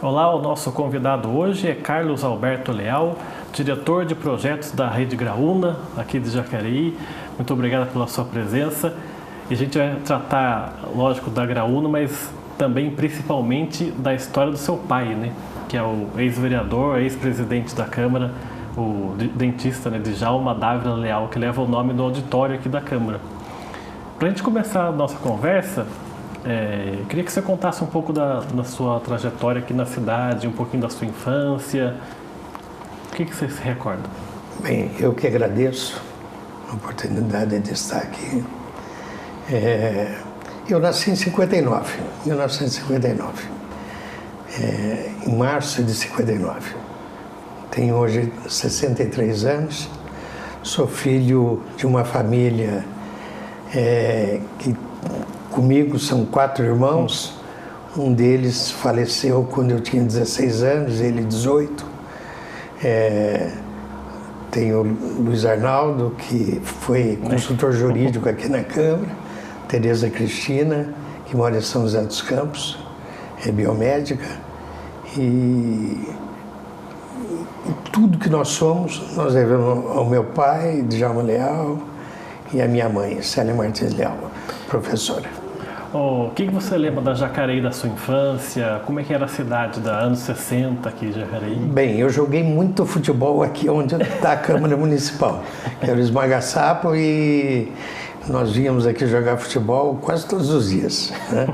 Olá, o nosso convidado hoje é Carlos Alberto Leal, diretor de projetos da Rede Graúna, aqui de Jacareí. Muito obrigado pela sua presença. E a gente vai tratar, lógico, da Graúna, mas também, principalmente, da história do seu pai, né? Que é o ex-vereador, ex-presidente da Câmara, o dentista, né, Djalma Dávila Leal, que leva o nome do auditório aqui da Câmara. Para a gente começar a nossa conversa, eu queria que você contasse um pouco da sua trajetória aqui na cidade, um pouquinho da sua infância. O que você se recorda? Bem, eu que agradeço a oportunidade de estar aqui. Eu nasci em 1959, em março de 59. Tenho hoje 63 anos, sou filho de uma família que comigo são 4 irmãos, um deles faleceu quando eu tinha 16 anos, ele 18. Tenho o Luiz Arnaldo, que foi consultor jurídico aqui na Câmara, Tereza Cristina, que mora em São José dos Campos, é biomédica, e tudo que nós somos, nós devemos ao meu pai, Djalma Leal, e à minha mãe, Célia Martins Leal, professora. O que você lembra da Jacareí, da sua infância? Como é que era a cidade dos anos 60 aqui em Jacareí? Bem, eu joguei muito futebol aqui onde está a Câmara Municipal, que era o Esmaga-Sapo, e nós vínhamos aqui jogar futebol quase todos os dias, né?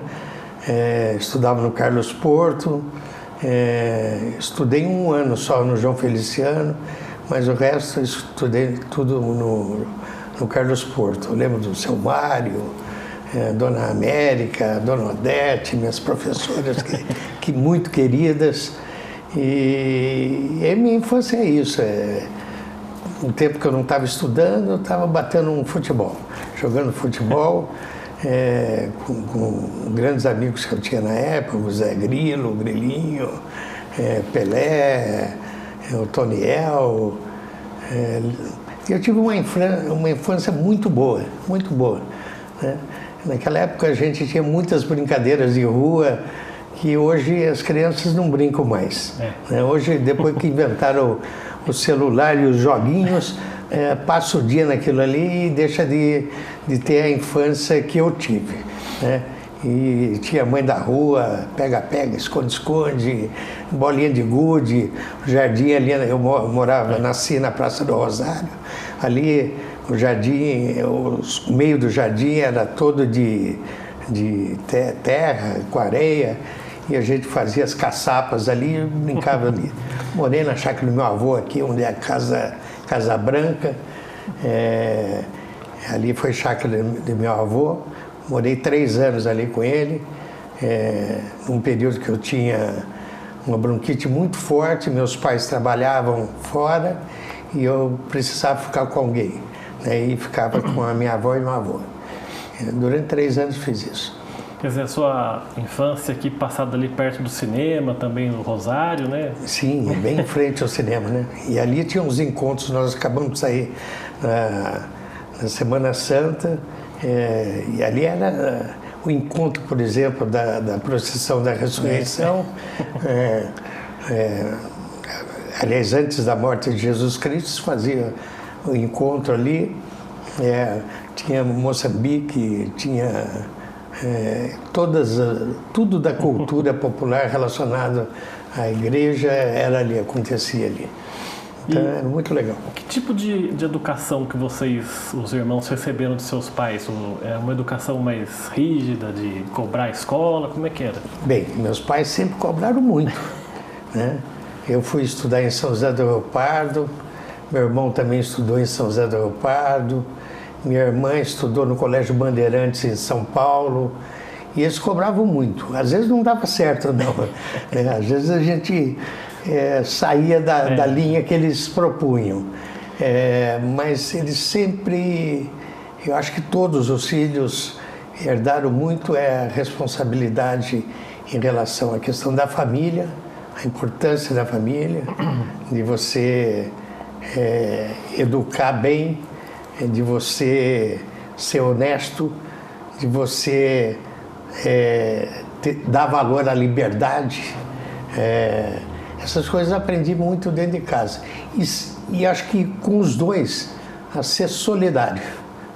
Estudava no Carlos Porto, estudei um ano só no João Feliciano, mas o resto eu estudei tudo no Carlos Porto. Eu lembro do seu Mário, Dona América, Dona Odete, minhas professoras que muito queridas. E a minha infância é isso. No tempo que eu não estava estudando, eu estava batendo um futebol, jogando futebol com grandes amigos que eu tinha na época, o Zé Grilo, o Grilinho, Pelé, o Toniel. Eu tive uma infância muito boa, né? Naquela época a gente tinha muitas brincadeiras de rua que hoje as crianças não brincam mais. Né? Hoje, depois que inventaram o celular e os joguinhos, passa o dia naquilo ali e deixa de ter a infância que eu tive. Né? E tinha mãe da rua, pega-pega, esconde-esconde, bolinha de gude, o jardim ali, eu nasci na Praça do Rosário, ali o jardim, o meio do jardim era todo de terra, com areia, e a gente fazia as caçapas ali e brincava ali. Morei na chácara do meu avô aqui, onde é a Casa Branca, ali foi chácara do meu avô, morei 3 anos ali com ele, num período que eu tinha uma bronquite muito forte, meus pais trabalhavam fora e eu precisava ficar com alguém, né? E ficava com a minha avó e meu avô. Durante 3 anos fiz isso. Quer dizer, a sua infância aqui passada ali perto do cinema, também no Rosário, né? Sim, bem em frente ao cinema, né? E ali tinha uns encontros, nós acabamos de sair na Semana Santa, e ali era o encontro, por exemplo, da procissão da ressurreição, aliás, antes da morte de Jesus Cristo, se fazia o encontro ali, tinha Moçambique, tinha tudo da cultura popular relacionado à igreja era ali, acontecia ali. Então era muito legal. Que tipo de educação que vocês, os irmãos, receberam de seus pais? É uma educação mais rígida, de cobrar a escola? Como é que era? Bem, meus pais sempre cobraram muito, né? Eu fui estudar em São José do Rio Pardo, meu irmão também estudou em São José do Rio Pardo, minha irmã estudou no Colégio Bandeirantes em São Paulo, e eles cobravam muito. Às vezes não dava certo, não. Né? Às vezes a gente saía da linha que eles propunham. Mas eles sempre, eu acho que todos os filhos herdaram muito a responsabilidade em relação à questão da família, a importância da família, de você educar bem, de você ser honesto, de você dar valor à liberdade, Essas coisas eu aprendi muito dentro de casa. E acho que com os dois, a ser solidário,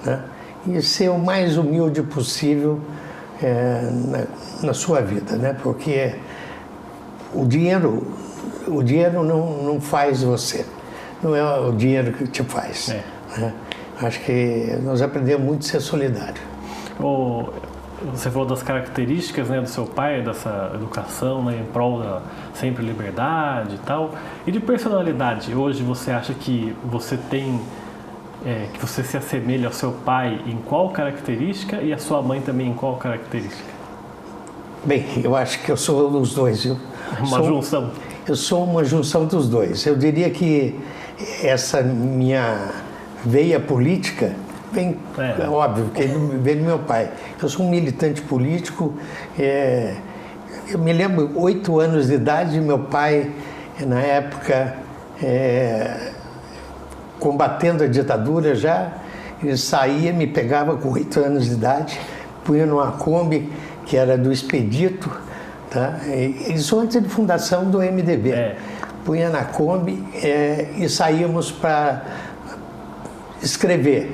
né? E ser o mais humilde possível na sua vida, né? Porque o dinheiro não faz você, não é o dinheiro que te faz. Né? Acho que nós aprendemos muito a ser solidário. Você falou das características, né, do seu pai, dessa educação, né, em prol da sempre liberdade e tal. E de personalidade, hoje você acha que você tem, que você se assemelha ao seu pai em qual característica e a sua mãe também em qual característica? Bem, eu acho que eu sou dos dois. Junção? Eu sou uma junção dos dois. Eu diria que essa minha veia política vem, é óbvio, que vem do meu pai. Eu sou um militante político. Eu me lembro, 8 anos de idade, meu pai, na época, combatendo a ditadura já, ele saía, me pegava com 8 anos de idade, punha numa Kombi, que era do Expedito, tá? Isso antes de fundação do MDB. Punha na Kombi e saímos para escrever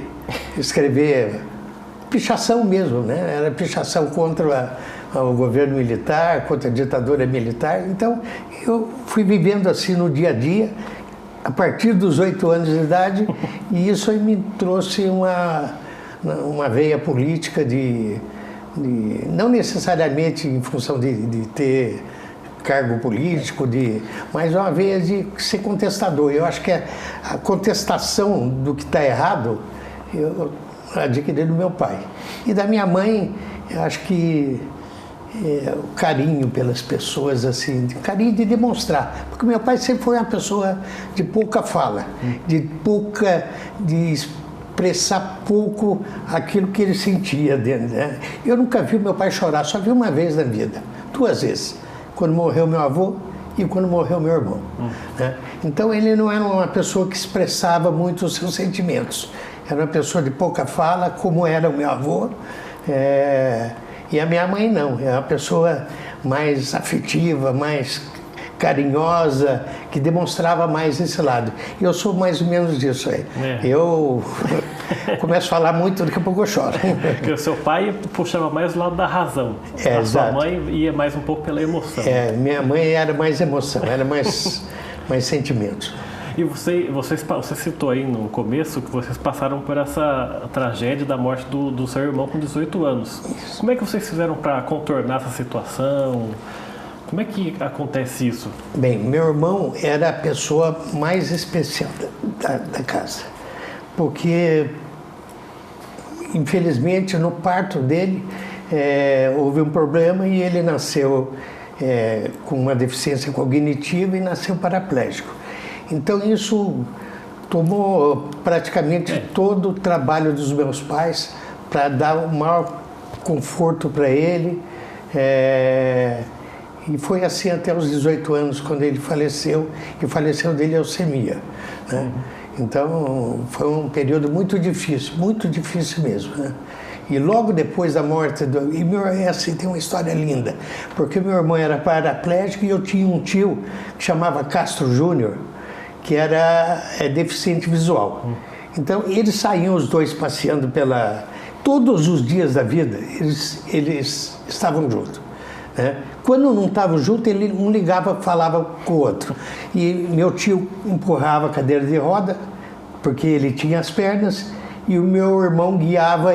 pichação mesmo, né? Era pichação contra o governo militar, contra a ditadura militar. Então, eu fui vivendo assim no dia a dia, a partir dos 8 anos de idade, e isso aí me trouxe uma veia política não necessariamente em função de ter cargo político, mas uma veia de ser contestador. Eu acho que a contestação do que está errado, eu adquiri do meu pai. E da minha mãe, eu acho que o carinho pelas pessoas, assim, carinho de demonstrar. Porque meu pai sempre foi uma pessoa de pouca fala, de expressar pouco aquilo que ele sentia dentro, né? Eu nunca vi meu pai chorar, só vi uma vez na vida, 2 vezes. Quando morreu meu avô e quando morreu meu irmão. Né? Então ele não era uma pessoa que expressava muito os seus sentimentos. Era uma pessoa de pouca fala, como era o meu avô. E a minha mãe não, é uma pessoa mais afetiva, mais carinhosa, que demonstrava mais esse lado. E eu sou mais ou menos disso aí. Eu começo a falar muito, daqui a pouco eu choro. Porque o seu pai puxava mais o lado da razão. A sua mãe ia mais um pouco pela emoção. Minha mãe era mais emoção, era mais sentimentos. E você citou aí no começo que vocês passaram por essa tragédia da morte do seu irmão com 18 anos. Isso. Como é que vocês fizeram para contornar essa situação? Como é que acontece isso? Bem, meu irmão era a pessoa mais especial da casa, porque, infelizmente, no parto dele houve um problema e ele nasceu com uma deficiência cognitiva e nasceu paraplégico. Então, isso tomou praticamente todo o trabalho dos meus pais para dar o maior conforto para ele. E foi assim até os 18 anos, quando ele faleceu, e faleceu de leucemia. Né? Então, foi um período muito difícil mesmo. Né? E logo depois da morte assim, tem uma história linda, porque meu irmão era paraplégico e eu tinha um tio que chamava Castro Júnior, que era deficiente visual. Então, eles saíam os dois passeando todos os dias da vida, eles estavam juntos. Né? Quando não estavam juntos, ele um ligava, falava com o outro. E meu tio empurrava a cadeira de roda, porque ele tinha as pernas, e o meu irmão guiava,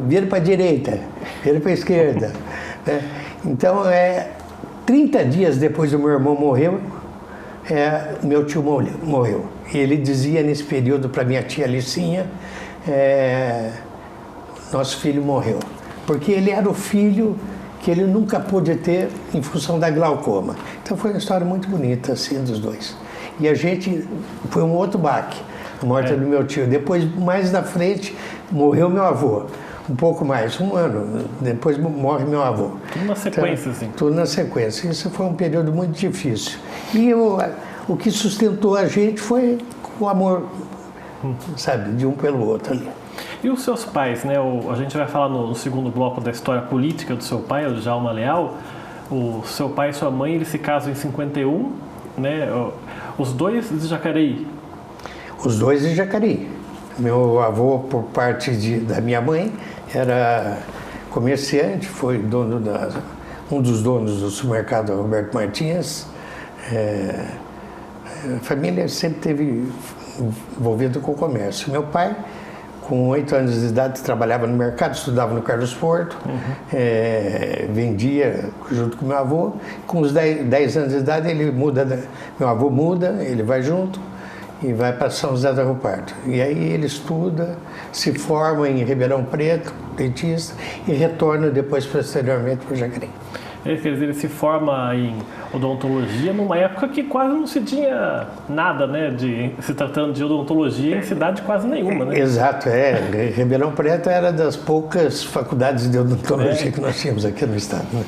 vira para a direita, vira para a esquerda. Né? Então, 30 dias depois do meu irmão morreu, meu tio morreu. E ele dizia nesse período para minha tia Licinha, nosso filho morreu. Porque ele era o filho que ele nunca pôde ter em função da glaucoma. Então foi uma história muito bonita, assim, dos dois. E a gente, foi um outro baque, a morte do meu tio. Depois, mais na frente, morreu meu avô. Um pouco mais, 1 ano, depois morre meu avô. Tudo na sequência, então, assim. Tudo na sequência. Isso foi um período muito difícil. E o que sustentou a gente foi o amor, sabe, de um pelo outro ali. E os seus pais, né? A gente vai falar no segundo bloco da história política do seu pai, o Djalma Leal. O seu pai e sua mãe, eles se casam em 51, né? Os dois de Jacareí. Os dois de Jacareí. Meu avô, por parte da minha mãe, era comerciante, foi um dos donos do supermercado Roberto Martins. A família sempre esteve envolvida com o comércio. Meu pai, com 8 anos de idade, trabalhava no mercado, estudava no Carlos Porto, vendia junto com meu avô. Com os 10 anos de idade, meu avô muda, ele vai junto e vai para São José do Rio Pardo. E aí ele estuda, se forma em Ribeirão Preto, dentista, e retorna depois posteriormente para o Jacareí. Quer dizer, ele se forma em odontologia numa época que quase não se tinha nada, né, se tratando de odontologia em cidade quase nenhuma, né? Exato, Ribeirão Preto era das poucas faculdades de odontologia que nós tínhamos aqui no estado, né?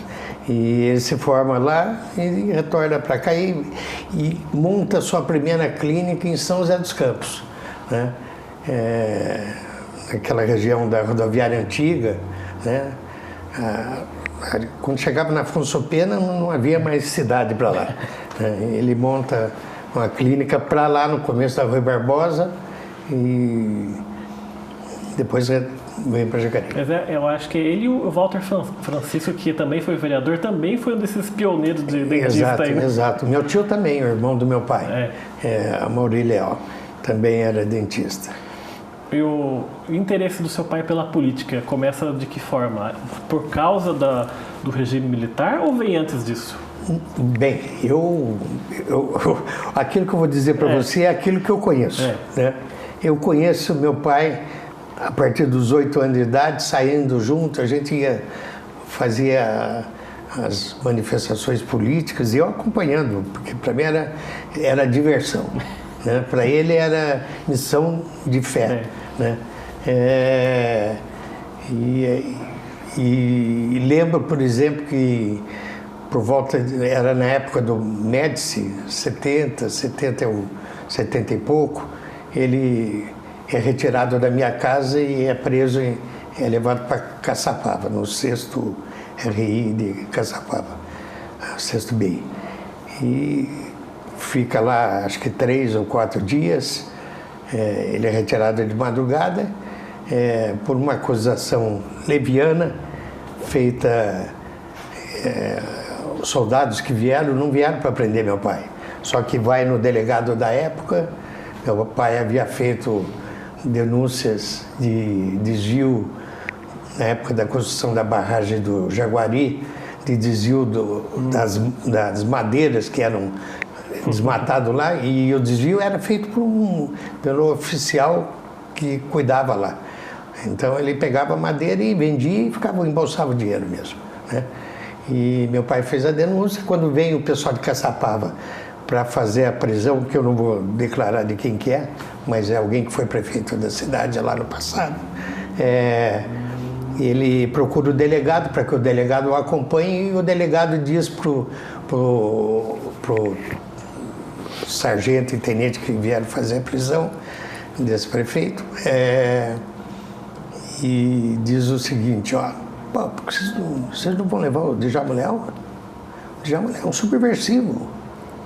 E ele se forma lá e retorna para cá e monta sua primeira clínica em São José dos Campos, né? Naquela região da rodoviária antiga, né? Quando chegava na Afonso Pena, não havia mais cidade para lá. Ele monta uma clínica para lá no começo da Rui Barbosa e depois vem para Jacareí. Mas eu acho que ele e o Walter Francisco, que também foi vereador, também foi um desses pioneiros de dentista. Exato, aí, né? Exato. Meu tio também, o irmão do meu pai, a Mauri Leal, também era dentista. E o interesse do seu pai pela política começa de que forma? Por causa do regime militar ou vem antes disso? Bem, aquilo que eu vou dizer para você é aquilo que eu conheço. Né? Eu conheço meu pai a partir dos 8 anos de idade, saindo junto, a gente fazia as manifestações políticas e eu acompanhando, porque para mim era diversão. Né? Para ele era missão de fé. Né? E lembro, por exemplo, que por volta, era na época do Médici, 70 e pouco, ele é retirado da minha casa e é preso e é levado para Caçapava, no 6º RI de Caçapava, 6º BI. E fica lá, acho que 3 ou 4 dias. Ele é retirado de madrugada por uma acusação leviana feita. Os soldados que não vieram para prender meu pai, só que vai no delegado da época. Meu pai havia feito denúncias de desvio na época da construção da barragem do Jaguari, de desvio das madeiras que eram desmatado lá, e o desvio era feito pelo oficial que cuidava lá. Então ele pegava madeira e vendia e embolsava o dinheiro mesmo, né? E meu pai fez a denúncia. Quando veio o pessoal de Caçapava para fazer a prisão, que eu não vou declarar de quem que é, mas é alguém que foi prefeito da cidade lá no passado, ele procura o delegado para que o delegado o acompanhe, e o delegado diz pro sargento e tenente que vieram fazer a prisão desse prefeito, e diz o seguinte: porque vocês não vão levar o Djalma Leal? O Djalma Leal é um subversivo,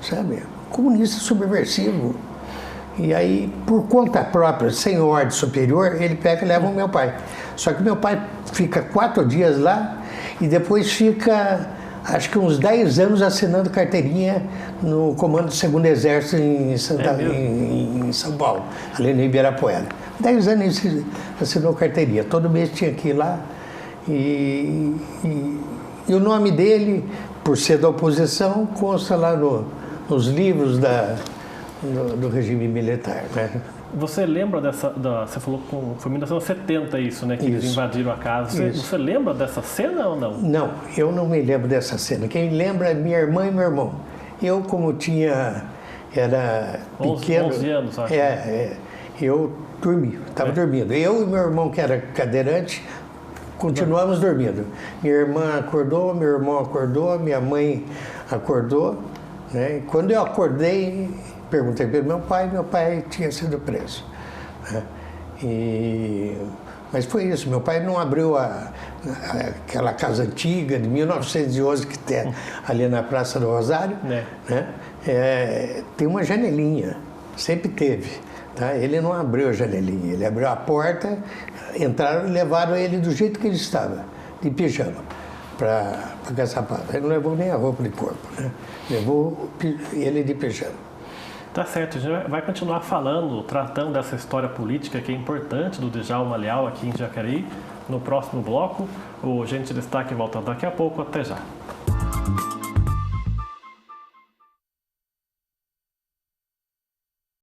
sabe? Comunista subversivo. E aí, por conta própria, sem ordem superior, ele pega e leva o meu pai. Só que meu pai fica 4 dias lá e depois fica, acho que uns 10 anos assinando carteirinha no Comando do 2º Exército em São Paulo, ali no Ibirapuera. 10 anos ele assinou carteirinha, todo mês tinha que ir lá. E o nome dele, por ser da oposição, consta lá nos livros do regime militar, né? Você lembra você falou que foi em 1970 isso, né? Que eles invadiram a casa. Você lembra dessa cena ou não? Não, eu não me lembro dessa cena. Quem lembra é minha irmã e meu irmão. Eu, como era pequeno... 11 anos, acho. Eu estava dormindo. Eu e meu irmão, que era cadeirante, continuamos dormindo. Minha irmã acordou, meu irmão acordou, minha mãe acordou, né? E quando eu acordei, perguntei para meu pai tinha sido preso, né? E Mas foi isso, meu pai não abriu aquela casa antiga de 1911 que tem ali na Praça do Rosário, né? Tem uma janelinha, sempre teve, tá? Ele não abriu a janelinha, ele abriu a porta, entraram e levaram ele do jeito que ele estava, de pijama, para Caçapava. Ele não levou nem a roupa de corpo, né? Levou ele de pijama. Tá certo, a gente vai continuar falando, tratando dessa história política que é importante do Djalma Leal aqui em Jacareí, no próximo bloco. O Gente Destaque volta daqui a pouco, até já.